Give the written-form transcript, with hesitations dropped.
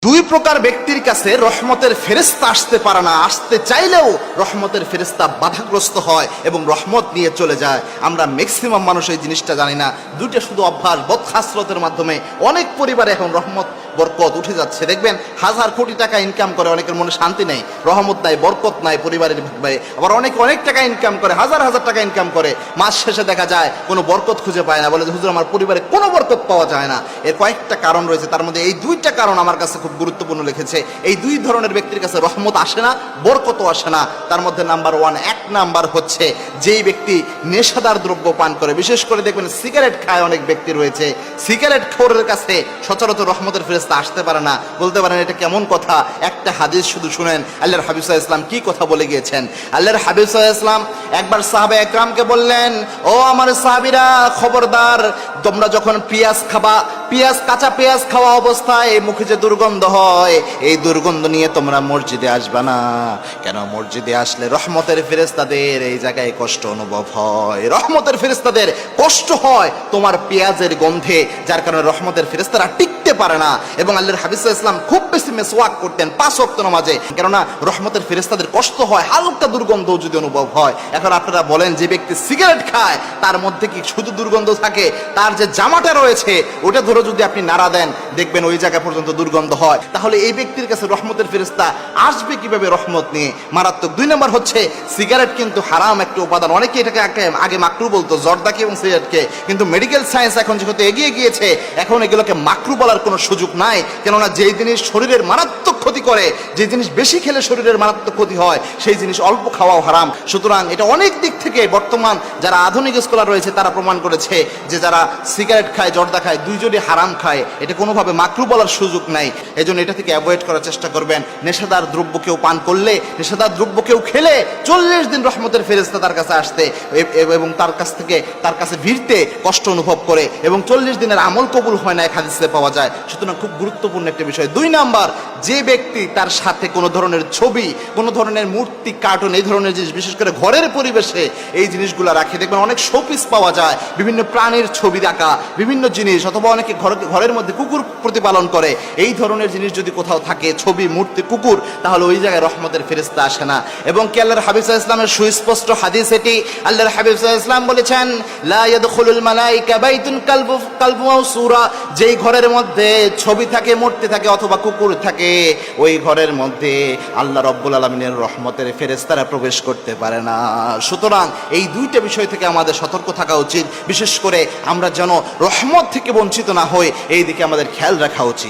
দুই প্রকার ব্যক্তির কাছে রহমতের ফেরেশতা আসতে পারে না, আসতে চাইলেও রহমতের ফেরেশতা বাধাগ্রস্ত হয় এবং রহমত নিয়ে চলে যায়। আমরা ম্যাক্সিমাম মানুষ এই জিনিসটা জানি না। দুইটা শুধু অভ্যাস, বদখাসরতের মাধ্যমে অনেক পরিবারে এখন রহমত বরকত উঠে যাচ্ছে। দেখবেন হাজার কোটি টাকা ইনকাম করে, অনেকের মনে শান্তি নেই, রহমত নাই, বরকত নাই পরিবারের ভাবে। আবার অনেকে অনেক টাকা ইনকাম করে, হাজার হাজার টাকা ইনকাম করে, মাস শেষে দেখা যায় কোনো বরকত খুঁজে পায় না, বলে যে হুজুর আমার পরিবারে কোনো বরকত পাওয়া যায় না। এর কয়েকটা কারণ রয়েছে, তার মধ্যে এই দুইটা কারণ আমার কাছে খুব গুরুত্বপূর্ণ লিখেছে। এই দুই ধরনের ব্যক্তির কাছে রহমত আসে না, বরকতও আসে না। তার মধ্যে নাম্বার ওয়ান, এক নাম্বার হচ্ছে যেই ব্যক্তি নেশাদার দ্রব্য পান করে। বিশেষ করে দেখবেন সিগারেট খায় অনেক ব্যক্তি রয়েছে, সিগারেট খোরের কাছে সচরাচর রহমতের ফেরেশতা আসতে পারে না। বলতে পারেন এটা কেমন কথা? একটা হাদিস শুধু শুনেন, আল্লাহর হাবিব সাল্লাল্লাহু আলাইহি ওয়াসাল্লাম কি কথা বলে গিয়েছেন। আল্লাহর হাবিব সাল্লাল্লাহু আলাইহি ওয়াসাল্লাম একবার সাহাবা একরামকে বললেন, ও আমার সাহাবীরা, খবরদার, তোমরা যখন পেঁয়াজ খাবা, পেঁয়াজ, কাঁচা পেঁয়াজ খাওয়া অবস্থায় মুখে যে দুর্গন্ধ হয়, এই দুর্গন্ধ নিয়ে তোমরা মসজিদে আসবা না। কেন? মসজিদে আসলে রহমতের ফেরেশতাদের এই জায়গায় কষ্ট অনুভব হয়, রহমতের ফেরেশতাদের কষ্ট হয় তোমার পেঁয়াজের গন্ধে, যার কারণে রহমতের ফেরেশতারা টিকতে পারে না। এবং আল্লাহর হাবিব সাল্লাল্লাহু আলাইহি ওয়াসাল্লাম খুব বেশি মেসওয়াক করতেন 5 ওয়াক্ত নামাজে, কেননা রহমতের ফেরেশতাদের কষ্ট হয়, হালকা দুর্গন্ধ যদি অনুভব হয়। এখন আপনারা বলেন, যে ব্যক্তি সিগারেট খায় তার মধ্যে কি শুধু দুর্গন্ধ থাকে? তার যে জামাটা রয়েছে ওটা ধরে যদি আপনি নাড়া দেন, দেখবেন ওই জায়গা পর্যন্ত দুর্গন্ধ হয়। তাহলে এই ব্যক্তির কাছে রহমতের ফেরেশতা আসবে কিভাবে রহমত নিয়ে? মারাত্মক। 2 নম্বর হচ্ছে সিগারেট কিন্তু হারাম একটা উপাদান। অনেকে এটাকে আগে মাকরু বলতো, জর্দাকে এবং সিগারেটকে, কিন্তু মেডিকেল সায়েন্স এখন যেহেতু এগিয়ে গিয়েছে, এখন এগুলোকে মাকরু বলার কোনো সুযোগ নাই। কেননা যেই জিনিস শরীরের মারাত্মক ক্ষতি করে, যে জিনিস বেশি খেলে শরীরের মারাত্মক ক্ষতি হয়, সেই জিনিস অল্প খাওয়াও হারাম। সুতরাং এটা অনেক দিক থেকে বর্তমান যারা আধুনিক স্কলার রয়েছে তারা প্রমাণ করেছে যে যারা সিগারেট খায়, জর্দা খায়, দুইজনই হারাম খায়, এটা কোনোভাবে মাকরু বলার সুযোগ নাই। এই জন্য এটা থেকে অ্যাভয়েড করার চেষ্টা করবেন। নেশাদার দ্রব্য কেউ পান করলে, নেশাদার দ্রব্য কেউ খেলে 40 দিন রহমতের ফেরেশতা তার কাছে আসতে এবং তার কাছে ভিড়তে কষ্ট অনুভব করে, এবং 40 দিনের আমল কবুল হয় না, এক হাদিসে পাওয়া যায়। সুতরাং খুব গুরুত্বপূর্ণ একটা বিষয়। 2 নাম্বার, যে ব্যক্তি তার সাথে কোনো ধরনের ছবি, কোনো ধরনের মূর্তি, কার্টুন, এই ধরনের জিনিস, বিশেষ করে ঘরের পরিবেশে এই জিনিসগুলো রাখে, দেখবেন অনেক শোপিস পাওয়া যায়, বিভিন্ন প্রাণীর ছবি রাখা, বিভিন্ন জিনিস, অথবা অনেকে ঘরের মধ্যে কুকুর প্রতিপালন করে, এই ধরনের জিনিস যদি কোথাও থাকে, ছবি, মূর্তি, কুকুর, তাহলে ওই জায়গায় রহমতের ফেরেশতা আসে না। এবং কি আল্লাহর হাবিব সাল্লাল্লাহু আলাইহি ওয়াসাল্লামের সুস্পষ্ট হাদিস এটি। আল্লাহর হাবিব সাল্লাল্লাহু আলাইহি ওয়াসাল্লাম বলেছেন, লা ইয়াদখুলুল মালায়েকা বাইতুন কালবু মাওসুরা, যেই ঘরের মধ্যে ছবি থাকে, মূর্তি থাকে, অথবা কুকুর থাকে, ওই ঘরের মধ্যে আল্লাহ রাব্বুল আলামিনের রহমতের ফেরেশতারা প্রবেশ করতে পারে না। সুতরাং এই দুইটা বিষয় থেকে আমাদের সতর্ক থাকা উচিত। বিশেষ করে আমরা যেন রহমত থেকে বঞ্চিত না হই, এই দিকে আমাদের খেয়াল রাখা উচিত।